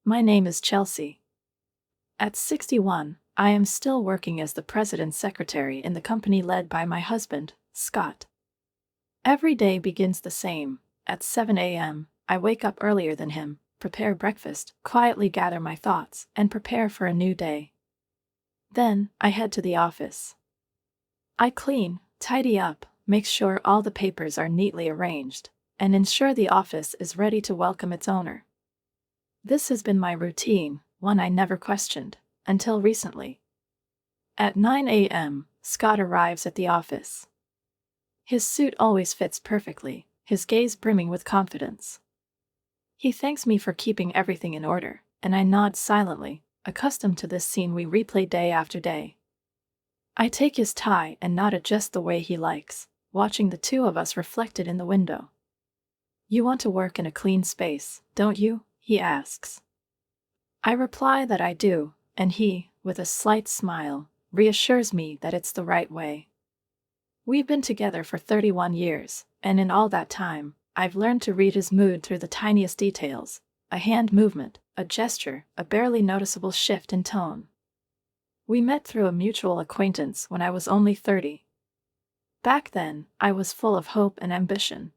My name is Chelsea. At 61, I am still working as the president's secretary in the company led by my husband, Scott. Every day begins the same. At 7 a.m., I wake up earlier than him, prepare breakfast, quietly gather my thoughts, and prepare for a new day. Then, I head to the office. I clean, tidy up, make sure all the papers are neatly arranged, and ensure the office is ready to welcome its owner. This has been my routine, one I never questioned, until recently. At 9 a.m., Scott arrives at the office. His suit always fits perfectly, his gaze brimming with confidence. He thanks me for keeping everything in order, and I nod silently, accustomed to this scene we replay day after day. I take his tie and knot it just the way he likes, watching the two of us reflected in the window. "You want to work in a clean space, don't you?" he asks. I reply that I do, and he, with a slight smile, reassures me that it's the right way. We've been together for 31 years, and in all that time, I've learned to read his mood through the tiniest details, a hand movement, a gesture, a barely noticeable shift in tone. We met through a mutual acquaintance when I was only 30. Back then, I was full of hope and ambition.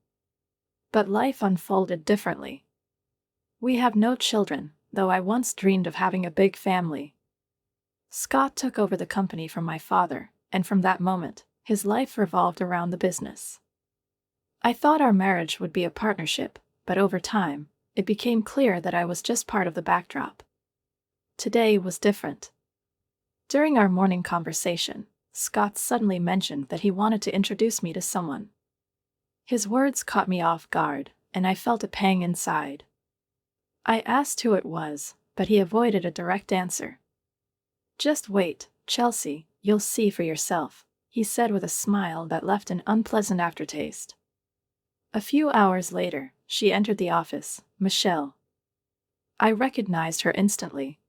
But life unfolded differently. We have no children, though I once dreamed of having a big family. Scott took over the company from my father, and from that moment, his life revolved around the business. I thought our marriage would be a partnership, but over time, it became clear that I was just part of the backdrop. Today was different. During our morning conversation, Scott suddenly mentioned that he wanted to introduce me to someone. His words caught me off guard, and I felt a pang inside. I asked who it was, but he avoided a direct answer. "Just wait, Chelsea, you'll see for yourself," he said with a smile that left an unpleasant aftertaste. A few hours later, she entered the office, Michelle. I recognized her instantly.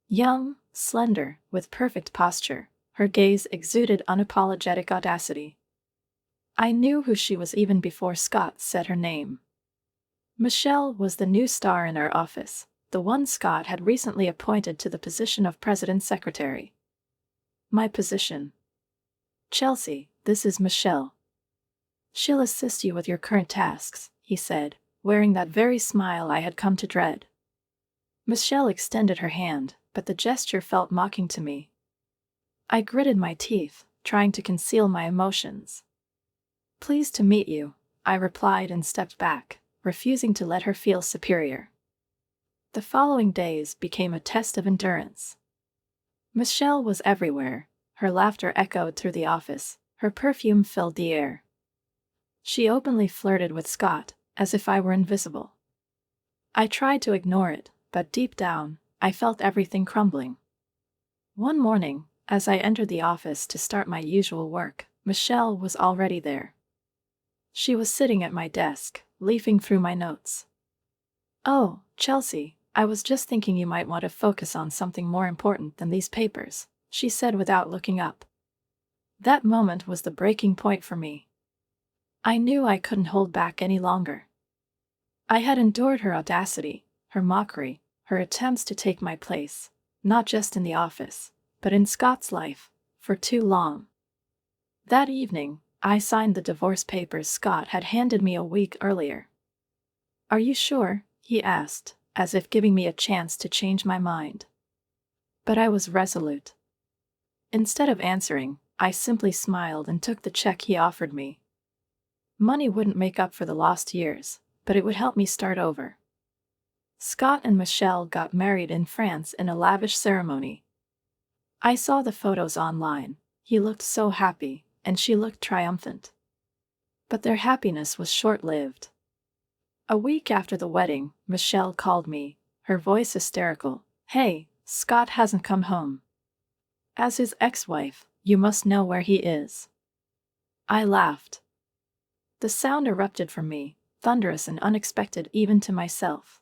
Young, slender, with perfect posture, her gaze exuded unapologetic audacity. I knew who she was even before Scott said her name. Michelle was the new star in our office, the one Scott had recently appointed to the position of president's secretary. My position. "Chelsea, this is Michelle. She'll assist you with your current tasks," he said, wearing that very smile I had come to dread. Michelle extended her hand, but the gesture felt mocking to me. I gritted my teeth, trying to conceal my emotions. "Pleased to meet you," I replied and stepped back, refusing to let her feel superior. The following days became a test of endurance. Michelle was everywhere. Her laughter echoed through the office, her perfume filled the air. She openly flirted with Scott, as if I were invisible. I tried to ignore it, but deep down, I felt everything crumbling. One morning, as I entered the office to start my usual work, Michelle was already there. She was sitting at my desk, leafing through my notes. "Oh, Chelsea, I was just thinking you might want to focus on something more important than these papers," she said without looking up. That moment was the breaking point for me. I knew I couldn't hold back any longer. I had endured her audacity, her mockery, her attempts to take my place, not just in the office, but in Scott's life, for too long. That evening, I signed the divorce papers Scott had handed me a week earlier. "Are you sure?" he asked, as if giving me a chance to change my mind. But I was resolute. Instead of answering, I simply smiled and took the check he offered me. Money wouldn't make up for the lost years, but it would help me start over. Scott and Michelle got married in France in a lavish ceremony. I saw the photos online. He looked so happy, and she looked triumphant. But their happiness was short-lived. A week after the wedding, Michelle called me, her voice hysterical. "Hey, Scott hasn't come home. As his ex-wife, you must know where he is." I laughed. The sound erupted from me, thunderous and unexpected even to myself.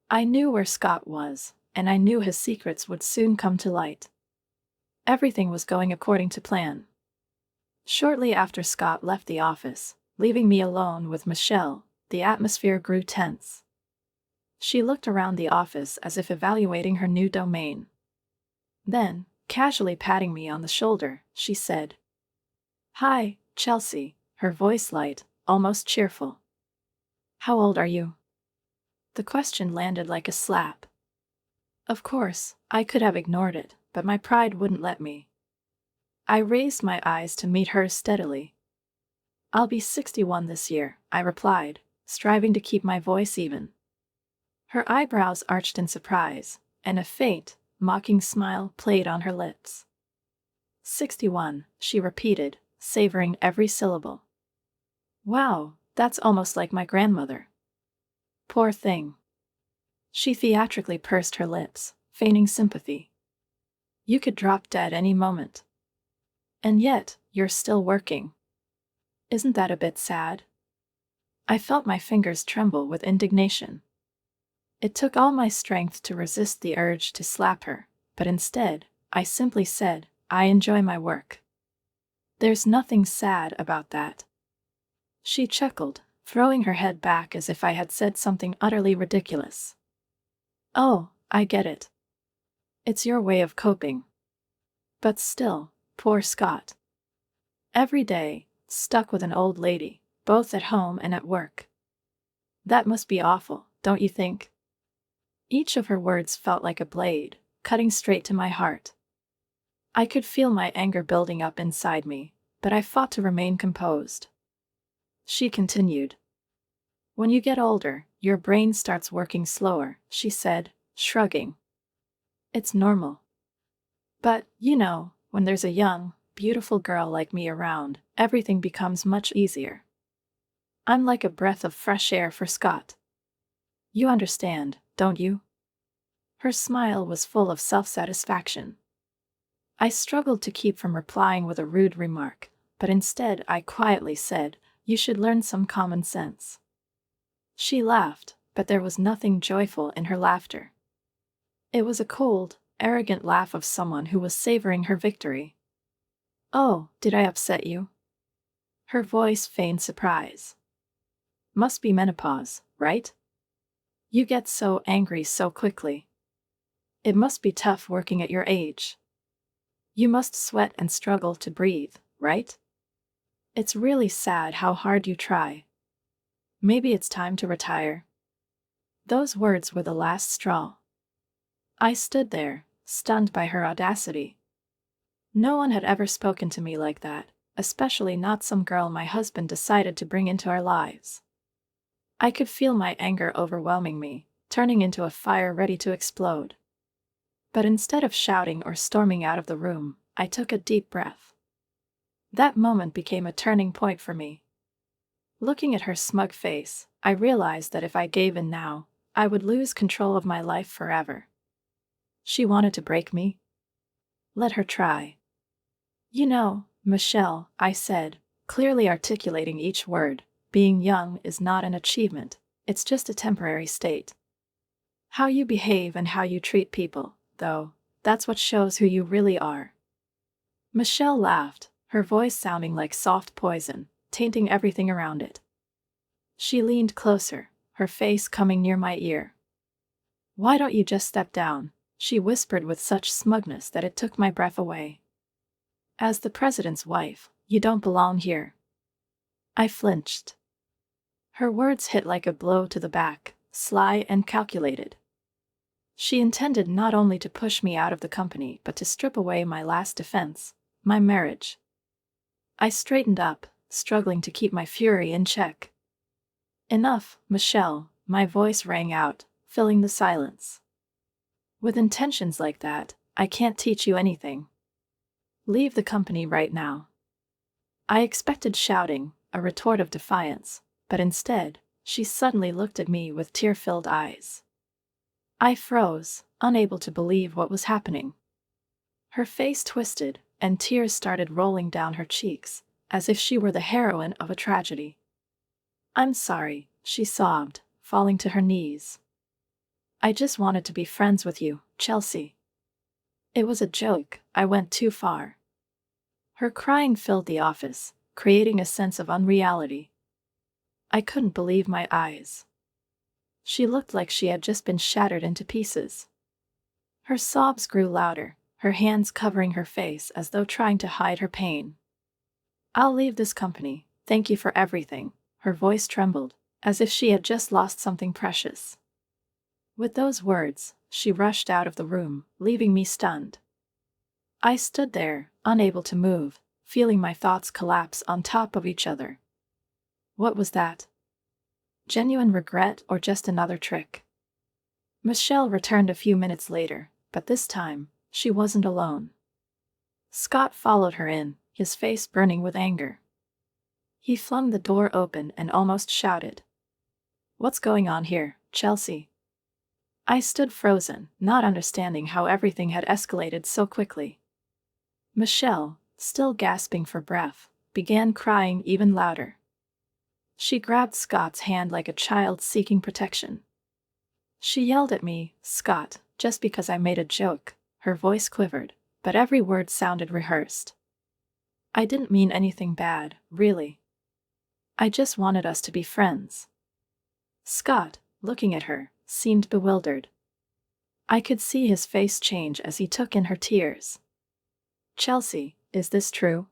I knew where Scott was, and I knew his secrets would soon come to light. Everything was going according to plan. Shortly after Scott left the office, leaving me alone with Michelle, the atmosphere grew tense. She looked around the office as if evaluating her new domain. Then, casually patting me on the shoulder, she said, "Hi, Chelsea," her voice light, almost cheerful. "How old are you?" The question landed like a slap. Of course, I could have ignored it, but my pride wouldn't let me. I raised my eyes to meet hers steadily. "I'll be 61 this year," I replied, striving to keep my voice even. Her eyebrows arched in surprise, and a faint, mocking smile played on her lips. 61, she repeated, savoring every syllable. "Wow, that's almost like my grandmother." "Poor thing." She theatrically pursed her lips, feigning sympathy. "You could drop dead any moment. And yet, you're still working. Isn't that a bit sad?" I felt my fingers tremble with indignation. It took all my strength to resist the urge to slap her, but instead, I simply said, "I enjoy my work." "There's nothing sad about that." She chuckled, throwing her head back as if I had said something utterly ridiculous. "Oh, I get it. It's your way of coping." But still, poor Scott. Every day, stuck with an old lady, both at home and at work. That must be awful, don't you think? Each of her words felt like a blade, cutting straight to my heart. I could feel my anger building up inside me, but I fought to remain composed. She continued. "When you get older, your brain starts working slower," she said, shrugging. "It's normal. But, when there's a young, beautiful girl like me around, everything becomes much easier. I'm like a breath of fresh air for Scott. You understand, don't you?" Her smile was full of self-satisfaction. I struggled to keep from replying with a rude remark, but instead I quietly said, "You should learn some common sense." She laughed, but there was nothing joyful in her laughter. It was a cold, arrogant laugh of someone who was savoring her victory. "Oh, did I upset you?" Her voice feigned surprise. "Must be menopause, right? You get so angry so quickly. It must be tough working at your age. You must sweat and struggle to breathe, right? It's really sad how hard you try. Maybe it's time to retire." Those words were the last straw. I stood there, stunned by her audacity. No one had ever spoken to me like that, especially not some girl my husband decided to bring into our lives. I could feel my anger overwhelming me, turning into a fire ready to explode. But instead of shouting or storming out of the room, I took a deep breath. That moment became a turning point for me. Looking at her smug face, I realized that if I gave in now, I would lose control of my life forever. She wanted to break me? Let her try. Michelle," I said, clearly articulating each word, "being young is not an achievement, it's just a temporary state. How you behave and how you treat people, though, that's what shows who you really are." Michelle laughed, her voice sounding like soft poison, tainting everything around it. She leaned closer, her face coming near my ear. "Why don't you just step down?" she whispered with such smugness that it took my breath away. "As the president's wife, you don't belong here." I flinched. Her words hit like a blow to the back, sly and calculated. She intended not only to push me out of the company but to strip away my last defense, my marriage. I straightened up, struggling to keep my fury in check. "Enough, Michelle," my voice rang out, filling the silence. "With intentions like that, I can't teach you anything. Leave the company right now." I expected shouting, a retort of defiance, but instead, she suddenly looked at me with tear-filled eyes. I froze, unable to believe what was happening. Her face twisted, and tears started rolling down her cheeks, as if she were the heroine of a tragedy. "I'm sorry," she sobbed, falling to her knees. "I just wanted to be friends with you, Chelsea. It was a joke, I went too far." Her crying filled the office, creating a sense of unreality. I couldn't believe my eyes. She looked like she had just been shattered into pieces. Her sobs grew louder, her hands covering her face as though trying to hide her pain. "I'll leave this company, thank you for everything." Her voice trembled, as if she had just lost something precious. With those words, she rushed out of the room, leaving me stunned. I stood there, unable to move, feeling my thoughts collapse on top of each other. What was that? Genuine regret or just another trick? Michelle returned a few minutes later, but this time, she wasn't alone. Scott followed her in, his face burning with anger. He flung the door open and almost shouted, "What's going on here, Chelsea?" I stood frozen, not understanding how everything had escalated so quickly. Michelle, still gasping for breath, began crying even louder. She grabbed Scott's hand like a child seeking protection. She yelled at me, "Scott," just because I made a joke. Her voice quivered, but every word sounded rehearsed. "I didn't mean anything bad, really. I just wanted us to be friends." Scott, looking at her, seemed bewildered. I could see his face change as he took in her tears. "Chelsea, is this true?"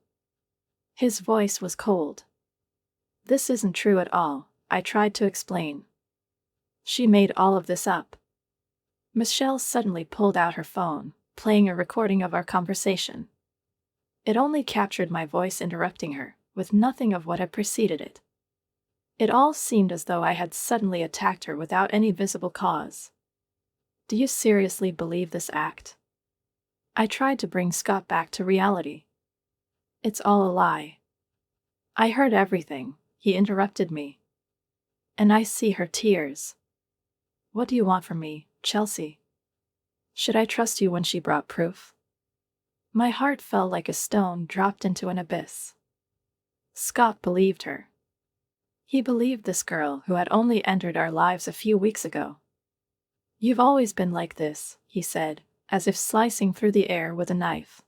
His voice was cold. "This isn't true at all," I tried to explain. "She made all of this up." Michelle suddenly pulled out her phone, playing a recording of our conversation. It only captured my voice interrupting her, with nothing of what had preceded it. It all seemed as though I had suddenly attacked her without any visible cause. "Do you seriously believe this act?" I tried to bring Scott back to reality. "It's all a lie." "I heard everything," he interrupted me. "And I see her tears. What do you want from me, Chelsea? Should I trust you when she brought proof?" My heart fell like a stone dropped into an abyss. Scott believed her. He believed this girl who had only entered our lives a few weeks ago. "You've always been like this," he said, as if slicing through the air with a knife.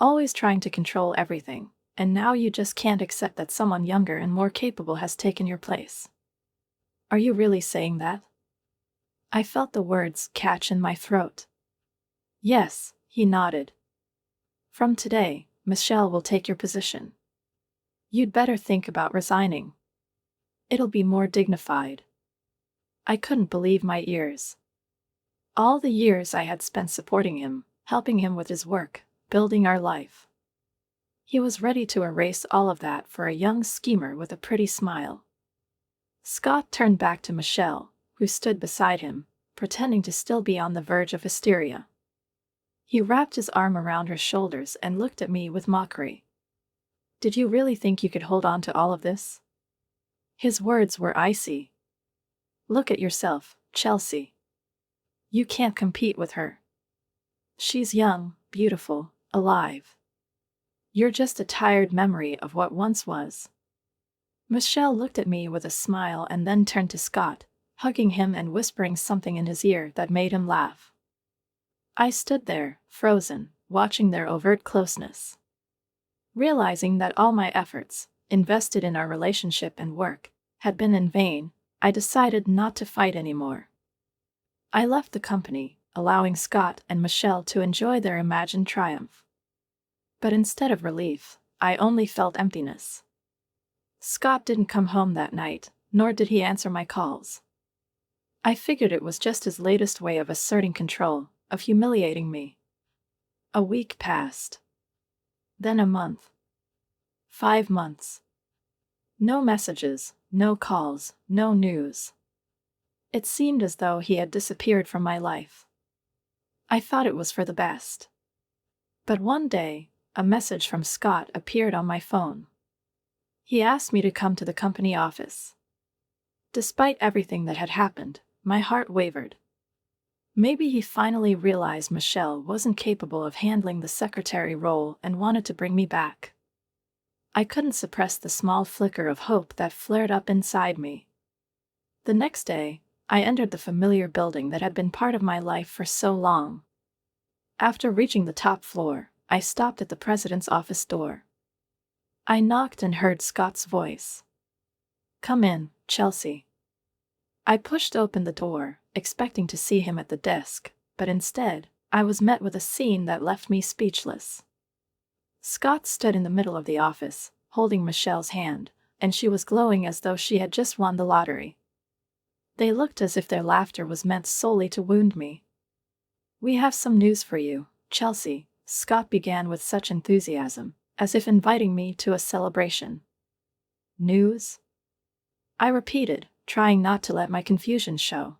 "Always trying to control everything, and now you just can't accept that someone younger and more capable has taken your place. Are you really saying that?" I felt the words catch in my throat. "Yes," he nodded. "From today, Michelle will take your position. You'd better think about resigning. It'll be more dignified." I couldn't believe my ears. All the years I had spent supporting him, helping him with his work, building our life. He was ready to erase all of that for a young schemer with a pretty smile. Scott turned back to Michelle, who stood beside him, pretending to still be on the verge of hysteria. He wrapped his arm around her shoulders and looked at me with mockery. "Did you really think you could hold on to all of this?" His words were icy. "Look at yourself, Chelsea. You can't compete with her. She's young, beautiful, alive. You're just a tired memory of what once was." Michelle looked at me with a smile and then turned to Scott, hugging him and whispering something in his ear that made him laugh. I stood there, frozen, watching their overt closeness. Realizing that all my efforts, invested in our relationship and work, had been in vain, I decided not to fight anymore. I left the company, allowing Scott and Michelle to enjoy their imagined triumph. But instead of relief, I only felt emptiness. Scott didn't come home that night, nor did he answer my calls. I figured it was just his latest way of asserting control, of humiliating me. A week passed. Then a month. 5 months. No messages, no calls, no news. It seemed as though he had disappeared from my life. I thought it was for the best. But one day, a message from Scott appeared on my phone. He asked me to come to the company office. Despite everything that had happened, my heart wavered. Maybe he finally realized Michelle wasn't capable of handling the secretary role and wanted to bring me back. I couldn't suppress the small flicker of hope that flared up inside me. The next day, I entered the familiar building that had been part of my life for so long. After reaching the top floor, I stopped at the president's office door. I knocked and heard Scott's voice. "Come in, Chelsea." I pushed open the door, expecting to see him at the desk, but instead, I was met with a scene that left me speechless. Scott stood in the middle of the office, holding Michelle's hand, and she was glowing as though she had just won the lottery. They looked as if their laughter was meant solely to wound me. "We have some news for you, Chelsea," Scott began with such enthusiasm, as if inviting me to a celebration. "News?" I repeated, trying not to let my confusion show.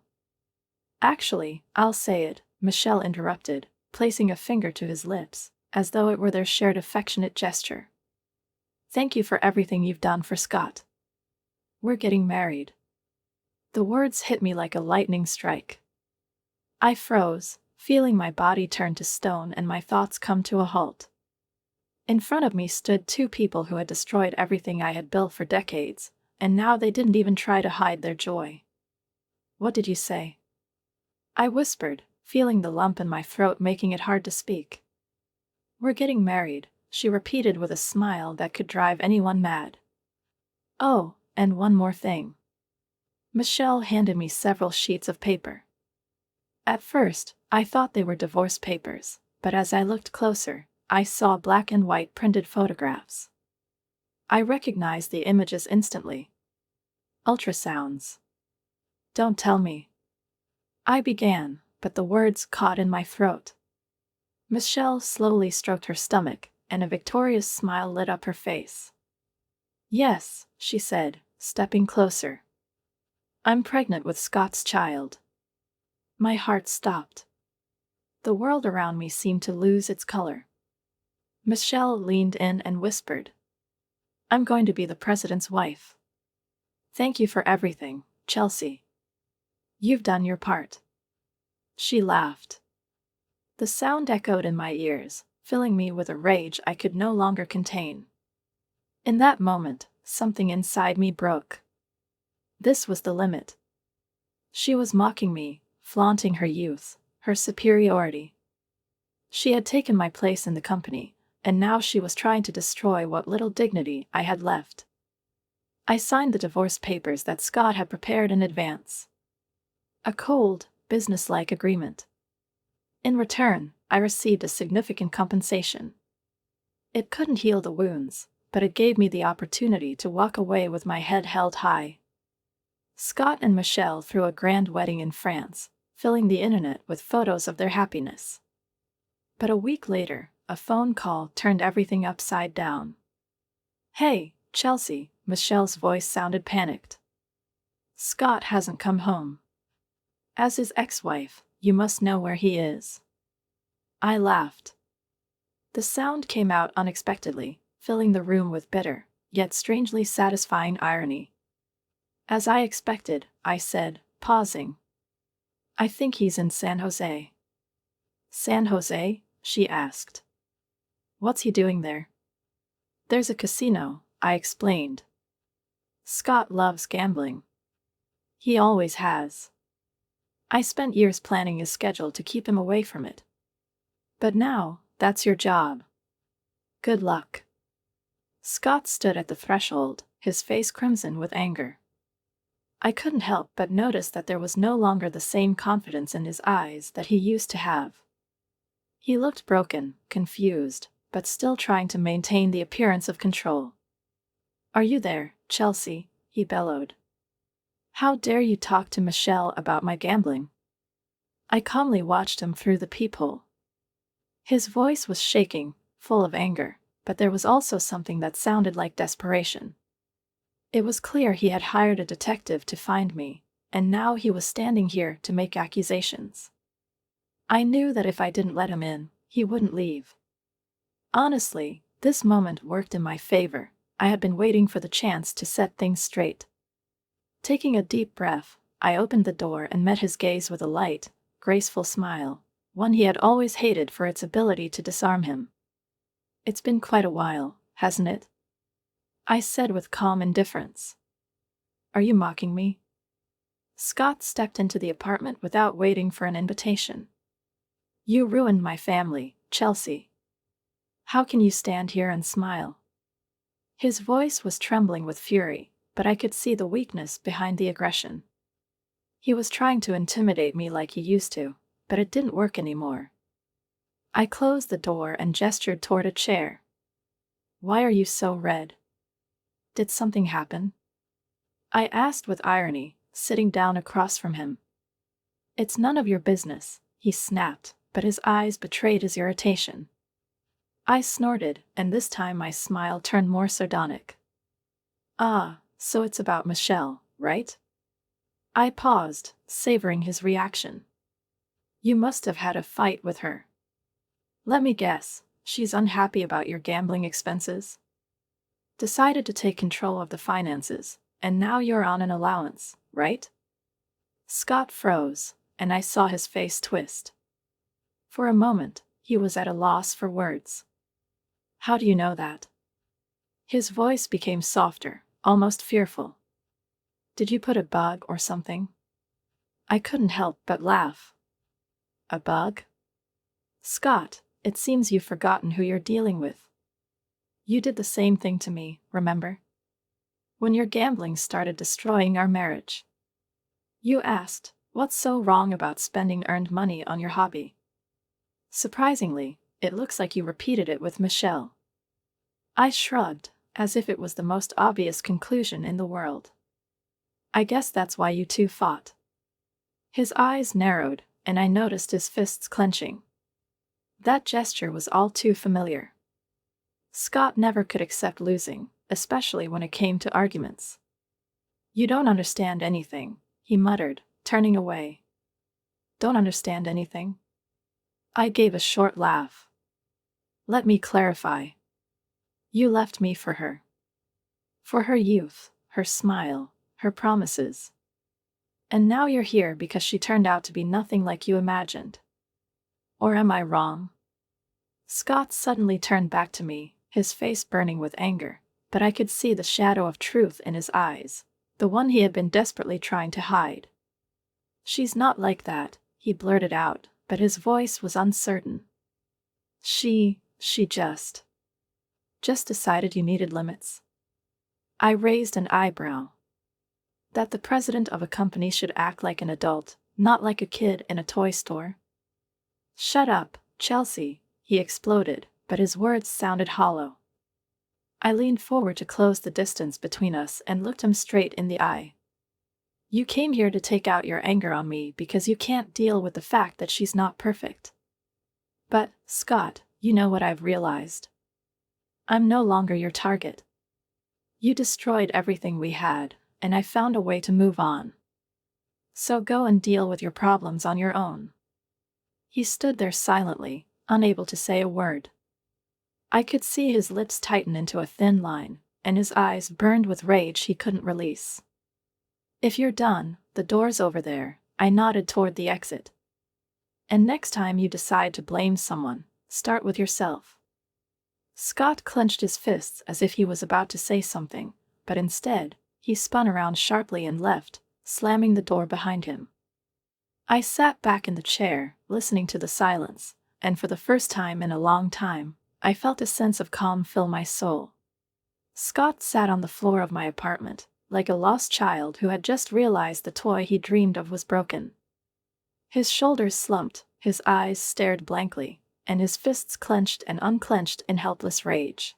"Actually, I'll say it," Michelle interrupted, placing a finger to his lips, as though it were their shared affectionate gesture. "Thank you for everything you've done for Scott. We're getting married." The words hit me like a lightning strike. I froze, feeling my body turn to stone and my thoughts come to a halt. In front of me stood two people who had destroyed everything I had built for decades, and now they didn't even try to hide their joy. "What did you say?" I whispered, feeling the lump in my throat making it hard to speak. "We're getting married," she repeated with a smile that could drive anyone mad. "Oh, and one more thing." Michelle handed me several sheets of paper. At first, I thought they were divorce papers, but as I looked closer, I saw black and white printed photographs. I recognized the images instantly. Ultrasounds. "Don't tell me." I began, but the words caught in my throat. Michelle slowly stroked her stomach, and a victorious smile lit up her face. "Yes," she said, stepping closer. "I'm pregnant with Scott's child." My heart stopped. The world around me seemed to lose its color. Michelle leaned in and whispered, "I'm going to be the president's wife. Thank you for everything, Chelsea. You've done your part." She laughed. The sound echoed in my ears, filling me with a rage I could no longer contain. In that moment, something inside me broke. This was the limit. She was mocking me, flaunting her youth, her superiority. She had taken my place in the company, and now she was trying to destroy what little dignity I had left. I signed the divorce papers that Scott had prepared in advance. A cold, businesslike agreement. In return, I received a significant compensation. It couldn't heal the wounds, but it gave me the opportunity to walk away with my head held high. Scott and Michelle threw a grand wedding in France, filling the internet with photos of their happiness. But a week later, a phone call turned everything upside down. "Hey, Chelsea," Michelle's voice sounded panicked. "Scott hasn't come home. As his ex-wife, you must know where he is." I laughed. The sound came out unexpectedly, filling the room with bitter, yet strangely satisfying irony. "As I expected," I said, pausing. "I think he's in San Jose." "San Jose?" she asked. "What's he doing there?" "There's a casino," I explained. "Scott loves gambling. He always has. I spent years planning his schedule to keep him away from it. But now, that's your job. Good luck." Scott stood at the threshold, his face crimson with anger. I couldn't help but notice that there was no longer the same confidence in his eyes that he used to have. He looked broken, confused, but still trying to maintain the appearance of control. "Are you there, Chelsea?" he bellowed. "How dare you talk to Michelle about my gambling?" I calmly watched him through the peephole. His voice was shaking, full of anger, but there was also something that sounded like desperation. It was clear he had hired a detective to find me, and now he was standing here to make accusations. I knew that if I didn't let him in, he wouldn't leave. Honestly, this moment worked in my favor. I had been waiting for the chance to set things straight. Taking a deep breath, I opened the door and met his gaze with a light, graceful smile, one he had always hated for its ability to disarm him. "It's been quite a while, hasn't it?" I said with calm indifference. "Are you mocking me?" Scott stepped into the apartment without waiting for an invitation. "You ruined my family, Chelsea. How can you stand here and smile?" His voice was trembling with fury, but I could see the weakness behind the aggression. He was trying to intimidate me like he used to, but it didn't work anymore. I closed the door and gestured toward a chair. Why are you so red? Did something happen? I asked with irony, sitting down across from him. It's none of your business, he snapped, but his eyes betrayed his irritation. I snorted, and this time my smile turned more sardonic. Ah, so it's about Michelle, right? I paused, savoring his reaction. You must have had a fight with her. Let me guess, she's unhappy about your gambling expenses? Decided to take control of the finances, and now you're on an allowance, right? Scott froze, and I saw his face twist. For a moment, he was at a loss for words. How do you know that? His voice became softer, almost fearful. Did you put a bug or something? I couldn't help but laugh. A bug? Scott, it seems you've forgotten who you're dealing with. You did the same thing to me, remember? When your gambling started destroying our marriage. You asked, what's so wrong about spending earned money on your hobby? Surprisingly, it looks like you repeated it with Michelle. I shrugged, as if it was the most obvious conclusion in the world. I guess that's why you two fought. His eyes narrowed, and I noticed his fists clenching. That gesture was all too familiar. Scott never could accept losing, especially when it came to arguments. You don't understand anything, he muttered, turning away. Don't understand anything? I gave a short laugh. Let me clarify. You left me for her. For her youth, her smile, her promises. And now you're here because she turned out to be nothing like you imagined. Or am I wrong? Scott suddenly turned back to me, his face burning with anger, but I could see the shadow of truth in his eyes, the one he had been desperately trying to hide. She's not like that, he blurted out, but his voice was uncertain. She just decided you needed limits. I raised an eyebrow. That the president of a company should act like an adult, not like a kid in a toy store? Shut up, Chelsea, he exploded, but his words sounded hollow. I leaned forward to close the distance between us and looked him straight in the eye. You came here to take out your anger on me because you can't deal with the fact that she's not perfect. But, Scott, you know what I've realized. I'm no longer your target. You destroyed everything we had, and I found a way to move on. So go and deal with your problems on your own. He stood there silently, unable to say a word. I could see his lips tighten into a thin line, and his eyes burned with rage he couldn't release. If you're done, the door's over there, I nodded toward the exit. And next time you decide to blame someone, start with yourself. Scott clenched his fists as if he was about to say something, but instead, he spun around sharply and left, slamming the door behind him. I sat back in the chair, listening to the silence, and for the first time in a long time, I felt a sense of calm fill my soul. Scott sat on the floor of my apartment, like a lost child who had just realized the toy he dreamed of was broken. His shoulders slumped, his eyes stared blankly, and his fists clenched and unclenched in helpless rage.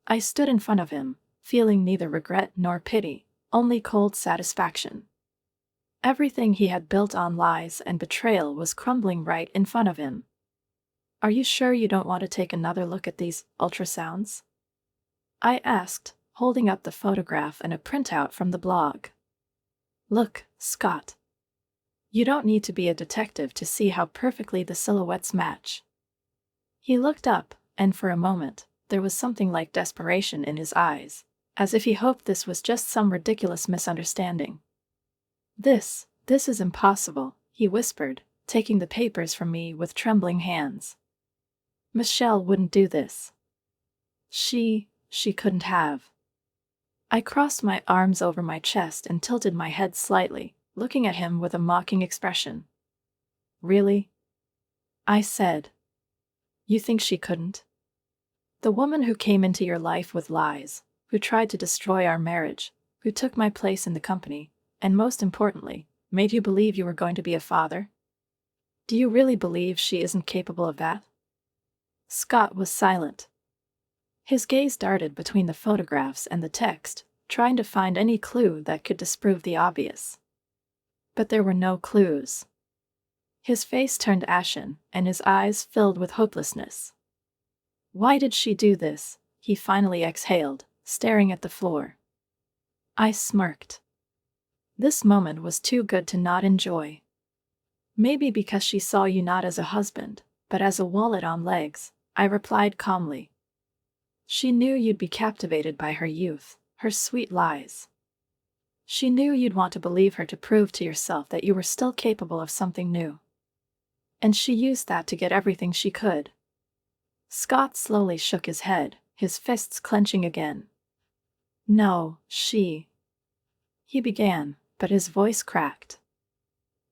I stood in front of him, feeling neither regret nor pity, only cold satisfaction. Everything he had built on lies and betrayal was crumbling right in front of him. Are you sure you don't want to take another look at these ultrasounds? I asked, holding up the photograph and a printout from the blog. Look, Scott. You don't need to be a detective to see how perfectly the silhouettes match. He looked up, and for a moment, there was something like desperation in his eyes, as if he hoped this was just some ridiculous misunderstanding. This is impossible, he whispered, taking the papers from me with trembling hands. Michelle wouldn't do this. She couldn't have. I crossed my arms over my chest and tilted my head slightly, looking at him with a mocking expression. Really? I said. You think she couldn't? The woman who came into your life with lies, who tried to destroy our marriage, who took my place in the company, and most importantly, Made you believe you were going to be a father? Do you really believe she isn't capable of that?" Scott was silent. His gaze darted between the photographs and the text, trying to find any clue that could disprove the obvious. But there were no clues. His face turned ashen, and his eyes filled with hopelessness. "Why did she do this?" he finally exhaled, staring at the floor. I smirked. This moment was too good to not enjoy. "Maybe because she saw you not as a husband, but as a wallet on legs," I replied calmly. "She knew you'd be captivated by her youth, her sweet lies. She knew you'd want to believe her to prove to yourself that you were still capable of something new. And she used that to get everything she could." Scott slowly shook his head, his fists clenching again. "No, he began, but his voice cracked.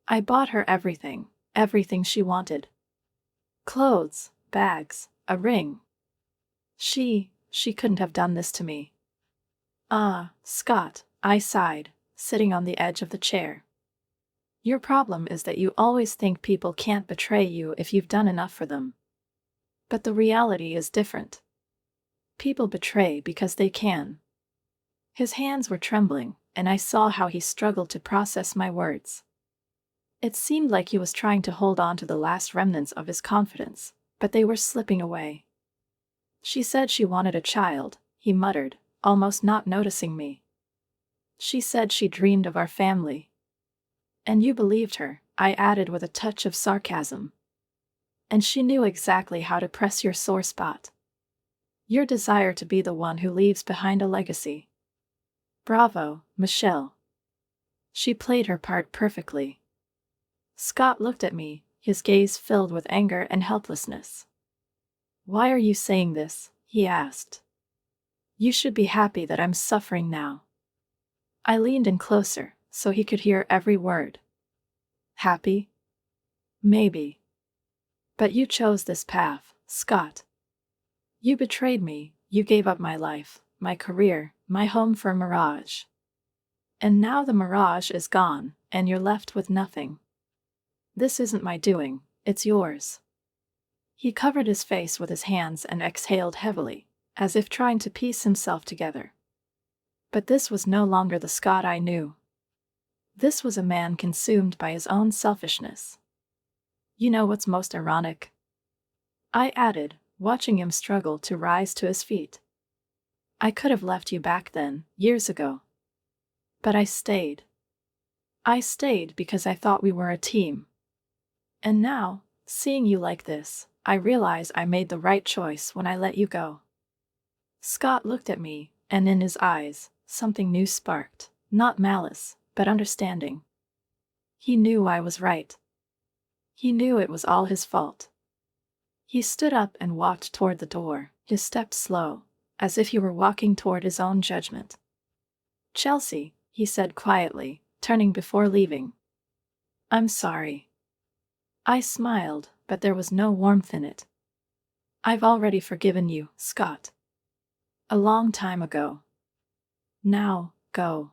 "I bought her everything, everything she wanted. Clothes, bags, a ring. She couldn't have done this to me." "Ah, Scott," I sighed, sitting on the edge of the chair. "Your problem is that you always think people can't betray you if you've done enough for them. But the reality is different. People betray because they can." His hands were trembling, and I saw how he struggled to process my words. It seemed like he was trying to hold on to the last remnants of his confidence, but they were slipping away. "She said she wanted a child," he muttered, almost not noticing me. "She said she dreamed of our family." "And you believed her," I added with a touch of sarcasm. "And she knew exactly how to press your sore spot. Your desire to be the one who leaves behind a legacy. Bravo, Michelle. She played her part perfectly." Scott looked at me, his gaze filled with anger and helplessness. "Why are you saying this?" he asked. "You should be happy that I'm suffering now." I leaned in closer, so he could hear every word. "Happy? Maybe. But you chose this path, Scott. You betrayed me, you gave up my life, my career, my home for a mirage. And now the mirage is gone, and you're left with nothing. This isn't my doing, it's yours." He covered his face with his hands and exhaled heavily, as if trying to piece himself together. But this was no longer the Scott I knew. This was a man consumed by his own selfishness. "You know what's most ironic?" I added, watching him struggle to rise to his feet. "I could have left you back then, years ago. But I stayed. I stayed because I thought we were a team. And now, seeing you like this, I realize I made the right choice when I let you go." Scott looked at me, and in his eyes, something new sparked, not malice, but understanding. He knew I was right. He knew it was all his fault. He stood up and walked toward the door, his steps slow, as if he were walking toward his own judgment. "Chelsea," he said quietly, turning before leaving. "I'm sorry." I smiled, but there was no warmth in it. "I've already forgiven you, Scott. A long time ago. Now, go.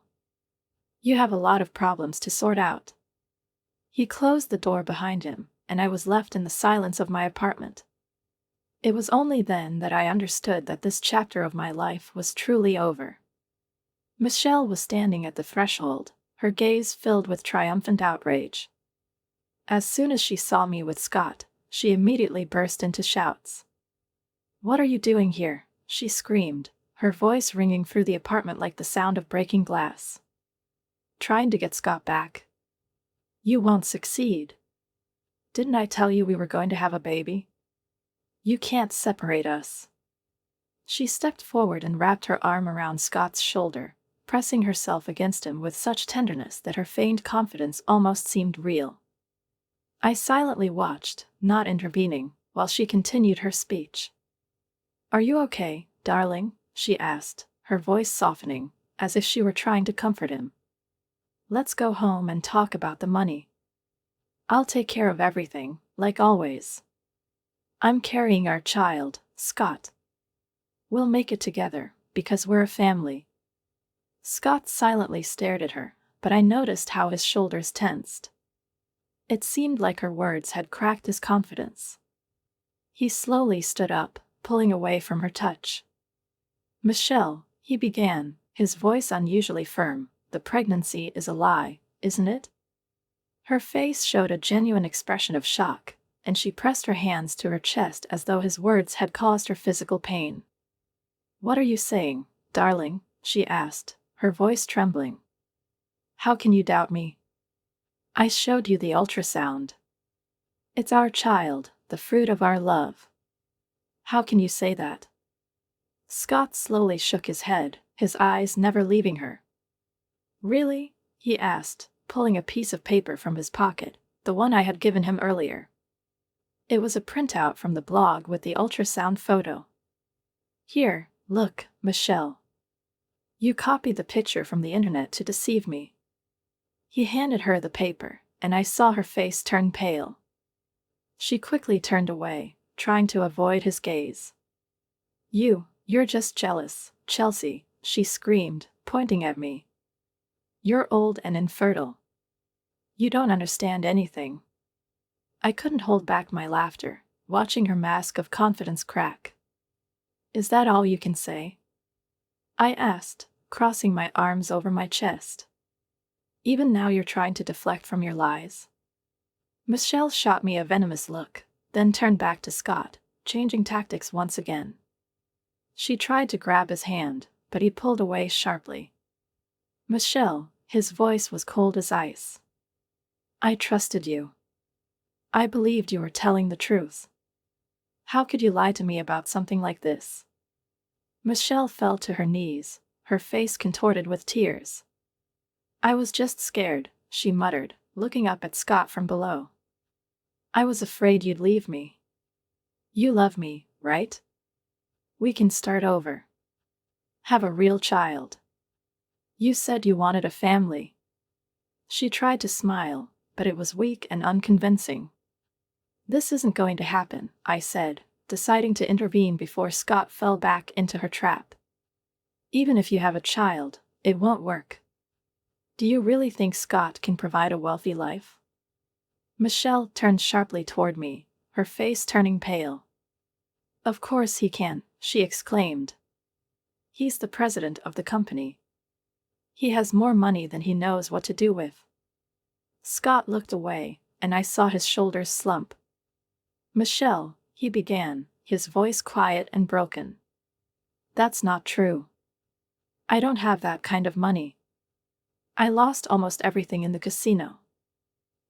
You have a lot of problems to sort out." He closed the door behind him, and I was left in the silence of my apartment. It was only then that I understood that this chapter of my life was truly over. Michelle was standing at the threshold, her gaze filled with triumphant outrage. As soon as she saw me with Scott, she immediately burst into shouts. "What are you doing here?" she screamed, her voice ringing through the apartment like the sound of breaking glass. "Trying to get Scott back. You won't succeed. Didn't I tell you we were going to have a baby? You can't separate us." She stepped forward and wrapped her arm around Scott's shoulder, pressing herself against him with such tenderness that her feigned confidence almost seemed real. I silently watched, not intervening, while she continued her speech. "Are you okay, darling?" she asked, her voice softening, as if she were trying to comfort him. "Let's go home and talk about the money. I'll take care of everything, like always. I'm carrying our child, Scott. We'll make it together, because we're a family." Scott silently stared at her, but I noticed how his shoulders tensed. It seemed like her words had cracked his confidence. He slowly stood up, pulling away from her touch. "Michelle," he began, his voice unusually firm, "the pregnancy is a lie, isn't it?" Her face showed a genuine expression of shock, and she pressed her hands to her chest as though his words had caused her physical pain. "What are you saying, darling?" she asked, her voice trembling. "How can you doubt me? I showed you the ultrasound. It's our child, the fruit of our love. How can you say that?" Scott slowly shook his head, his eyes never leaving her. "Really?" he asked, pulling a piece of paper from his pocket, the one I had given him earlier. It was a printout from the blog with the ultrasound photo. "Here, look, Michelle. You copied the picture from the internet to deceive me." He handed her the paper, and I saw her face turn pale. She quickly turned away, trying to avoid his gaze. You're just jealous, Chelsea," she screamed, pointing at me. "You're old and infertile. You don't understand anything." I couldn't hold back my laughter, watching her mask of confidence crack. "Is that all you can say?" I asked, crossing my arms over my chest. "Even now you're trying to deflect from your lies?" Michelle shot me a venomous look, then turned back to Scott, changing tactics once again. She tried to grab his hand, but he pulled away sharply. "Michelle," his voice was cold as ice. "I trusted you. I believed you were telling the truth. How could you lie to me about something like this?" Michelle fell to her knees, her face contorted with tears. "I was just scared," she muttered, looking up at Scott from below. "I was afraid you'd leave me. You love me, right? We can start over. Have a real child. You said you wanted a family." She tried to smile, but it was weak and unconvincing. "This isn't going to happen," I said, deciding to intervene before Scott fell back into her trap. "Even if you have a child, it won't work. Do you really think Scott can provide a wealthy life?" Michelle turned sharply toward me, her face turning pale. "Of course he can," she exclaimed. "He's the president of the company. He has more money than he knows what to do with." Scott looked away, and I saw his shoulders slump. "Michelle," he began, his voice quiet and broken. "That's not true. I don't have that kind of money. I lost almost everything in the casino."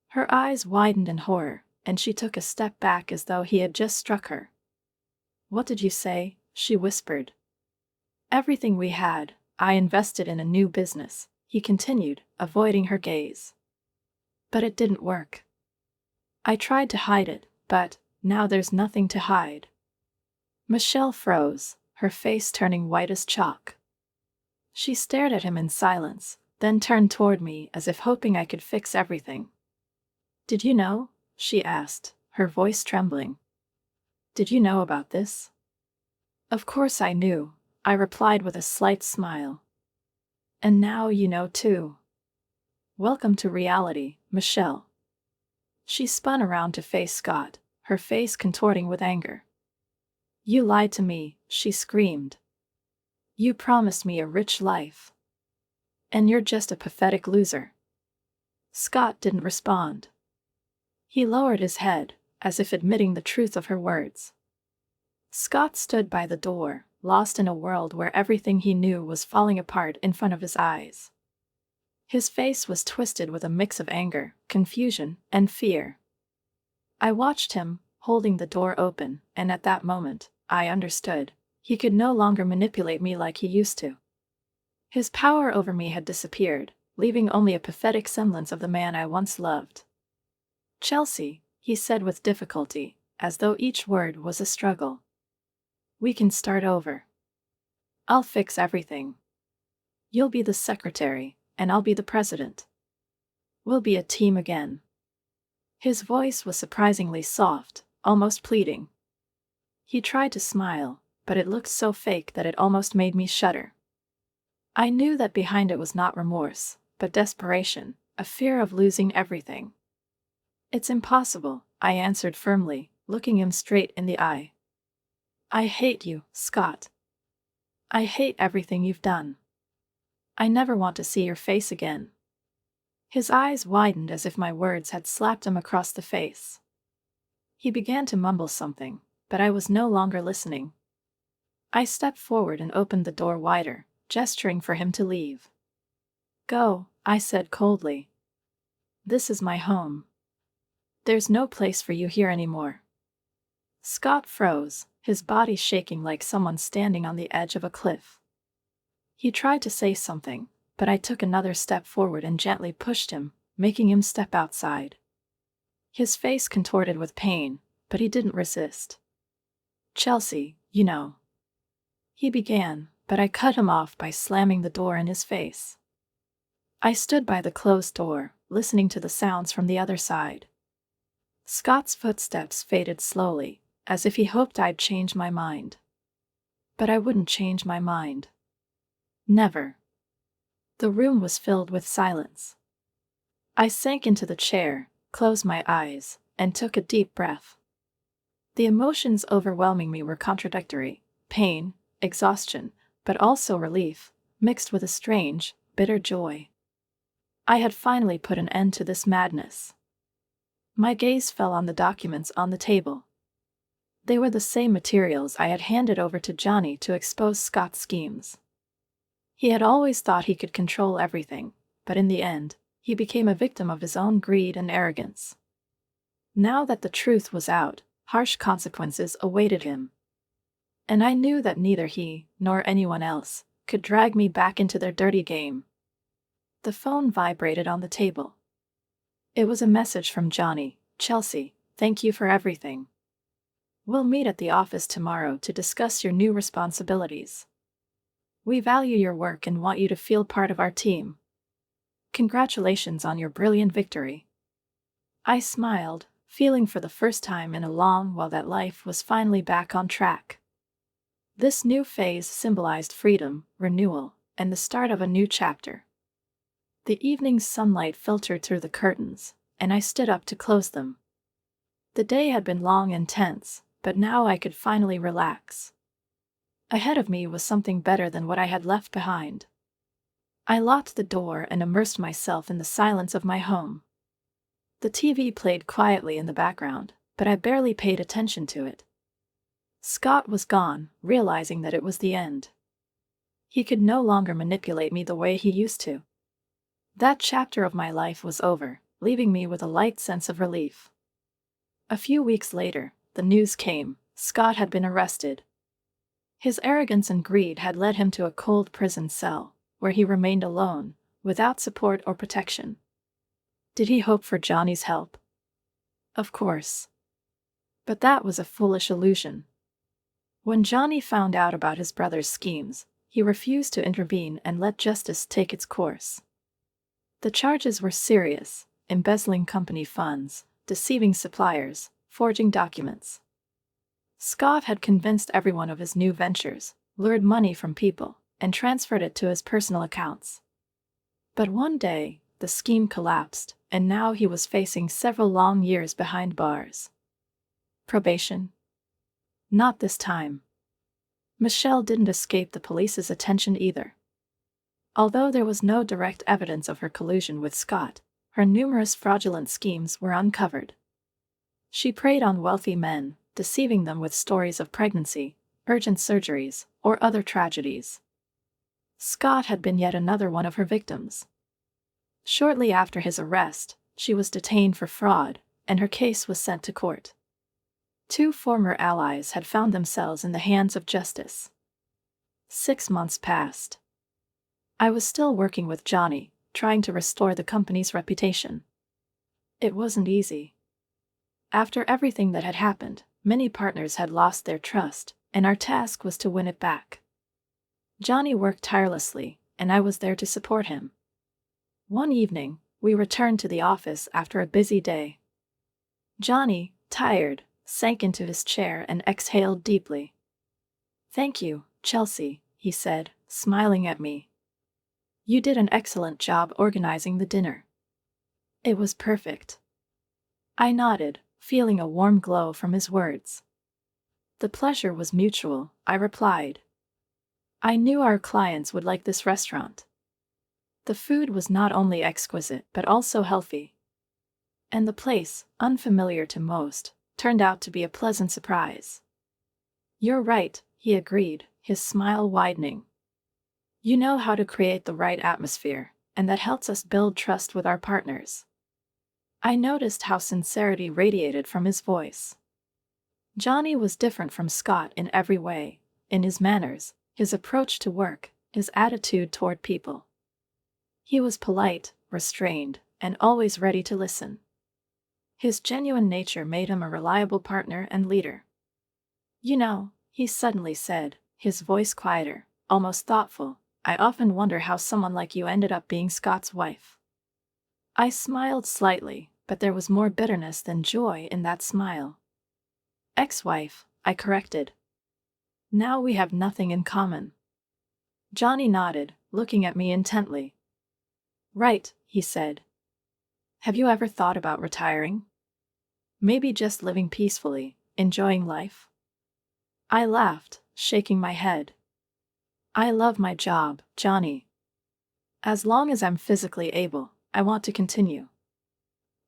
Her eyes widened in horror, and she took a step back as though he had just struck her. "What did you say?" she whispered. "Everything we had. I invested in a new business," he continued, avoiding her gaze. "But it didn't work. I tried to hide it, but now there's nothing to hide." Michelle froze, her face turning white as chalk. She stared at him in silence, then turned toward me as if hoping I could fix everything. "Did you know?" she asked, her voice trembling. "Did you know about this?" "Of course I knew," I replied with a slight smile. "And now you know too. Welcome to reality, Michelle." She spun around to face Scott, her face contorting with anger. "You lied to me," she screamed. "You promised me a rich life. And you're just a pathetic loser." Scott didn't respond. He lowered his head, as if admitting the truth of her words. Scott stood by the door, lost in a world where everything he knew was falling apart in front of his eyes. His face was twisted with a mix of anger, confusion, and fear. I watched him, holding the door open, and at that moment, I understood. He could no longer manipulate me like he used to. His power over me had disappeared, leaving only a pathetic semblance of the man I once loved. "Chelsea," he said with difficulty, as though each word was a struggle. "We can start over. I'll fix everything. You'll be the secretary, and I'll be the president. We'll be a team again." His voice was surprisingly soft, almost pleading. He tried to smile, but it looked so fake that it almost made me shudder. I knew that behind it was not remorse, but desperation, a fear of losing everything. "It's impossible," I answered firmly, looking him straight in the eye. "I hate you, Scott. I hate everything you've done. I never want to see your face again." His eyes widened as if my words had slapped him across the face. He began to mumble something, but I was no longer listening. I stepped forward and opened the door wider, gesturing for him to leave. "Go," I said coldly. "This is my home. There's no place for you here anymore." Scott froze, his body shaking like someone standing on the edge of a cliff. He tried to say something, but I took another step forward and gently pushed him, making him step outside. His face contorted with pain, but he didn't resist. "Chelsea, you know," he began, but I cut him off by slamming the door in his face. I stood by the closed door, listening to the sounds from the other side. Scott's footsteps faded slowly, as if he hoped I'd change my mind. But I wouldn't change my mind. Never. The room was filled with silence. I sank into the chair, closed my eyes, and took a deep breath. The emotions overwhelming me were contradictory: pain, exhaustion, but also relief, mixed with a strange, bitter joy. I had finally put an end to this madness. My gaze fell on the documents on the table. They were the same materials I had handed over to Johnny to expose Scott's schemes. He had always thought he could control everything, but in the end, he became a victim of his own greed and arrogance. Now that the truth was out, harsh consequences awaited him. And I knew that neither he, nor anyone else, could drag me back into their dirty game. The phone vibrated on the table. It was a message from Johnny. "Chelsea, thank you for everything. We'll meet at the office tomorrow to discuss your new responsibilities. We value your work and want you to feel part of our team. Congratulations on your brilliant victory." I smiled, feeling for the first time in a long while that life was finally back on track. This new phase symbolized freedom, renewal, and the start of a new chapter. The evening's sunlight filtered through the curtains, and I stood up to close them. The day had been long and tense, but now I could finally relax. Ahead of me was something better than what I had left behind. I locked the door and immersed myself in the silence of my home. The TV played quietly in the background, but I barely paid attention to it. Scott was gone, realizing that it was the end. He could no longer manipulate me the way he used to. That chapter of my life was over, leaving me with a light sense of relief. A few weeks later, the news came: Scott had been arrested. His arrogance and greed had led him to a cold prison cell, where he remained alone, without support or protection. Did he hope for Johnny's help? Of course. But that was a foolish illusion. When Johnny found out about his brother's schemes, he refused to intervene and let justice take its course. The charges were serious: embezzling company funds, deceiving suppliers, forging documents. Scott had convinced everyone of his new ventures, lured money from people, and transferred it to his personal accounts. But one day, the scheme collapsed, and now he was facing several long years behind bars. Probation? Not this time. Michelle didn't escape the police's attention either. Although there was no direct evidence of her collusion with Scott, her numerous fraudulent schemes were uncovered. She preyed on wealthy men, deceiving them with stories of pregnancy, urgent surgeries, or other tragedies. Scott had been yet another one of her victims. Shortly after his arrest, she was detained for fraud, and her case was sent to court. 2 former allies had found themselves in the hands of justice. 6 months passed. I was still working with Johnny, trying to restore the company's reputation. It wasn't easy. After everything that had happened, many partners had lost their trust, and our task was to win it back. Johnny worked tirelessly, and I was there to support him. One evening, we returned to the office after a busy day. Johnny, tired, sank into his chair and exhaled deeply. "Thank you, Chelsea," he said, smiling at me. You did an excellent job organizing the dinner. It was perfect. I nodded, feeling a warm glow from his words. The pleasure was mutual, I replied. I knew our clients would like this restaurant. The food was not only exquisite but also healthy. And the place, unfamiliar to most, turned out to be a pleasant surprise. You're right, he agreed, his smile widening. You know how to create the right atmosphere, and that helps us build trust with our partners. I noticed how sincerity radiated from his voice. Johnny was different from Scott in every way, in his manners, his approach to work, his attitude toward people. He was polite, restrained, and always ready to listen. His genuine nature made him a reliable partner and leader. You know, he suddenly said, his voice quieter, almost thoughtful, I often wonder how someone like you ended up being Scott's wife. I smiled slightly, but there was more bitterness than joy in that smile. Ex-wife, I corrected. Now we have nothing in common. Johnny nodded, looking at me intently. Right, he said. Have you ever thought about retiring? Maybe just living peacefully, enjoying life? I laughed, shaking my head. I love my job, Johnny. As long as I'm physically able, I want to continue.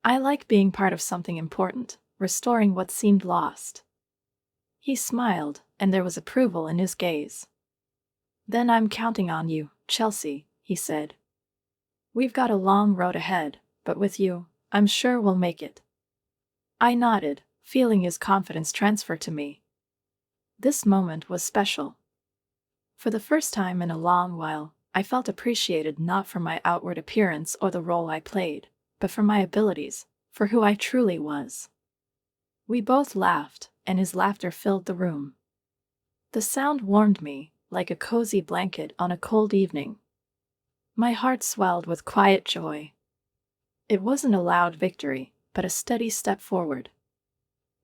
I like being part of something important, restoring what seemed lost. He smiled, and there was approval in his gaze. Then I'm counting on you, Chelsea, he said. We've got a long road ahead, but with you, I'm sure we'll make it. I nodded, feeling his confidence transfer to me. This moment was special. For the first time in a long while, I felt appreciated not for my outward appearance or the role I played, but for my abilities, for who I truly was. We both laughed, and his laughter filled the room. The sound warmed me, like a cozy blanket on a cold evening. My heart swelled with quiet joy. It wasn't a loud victory, but a steady step forward.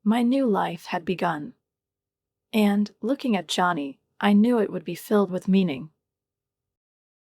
My new life had begun. And, looking at Johnny, I knew it would be filled with meaning.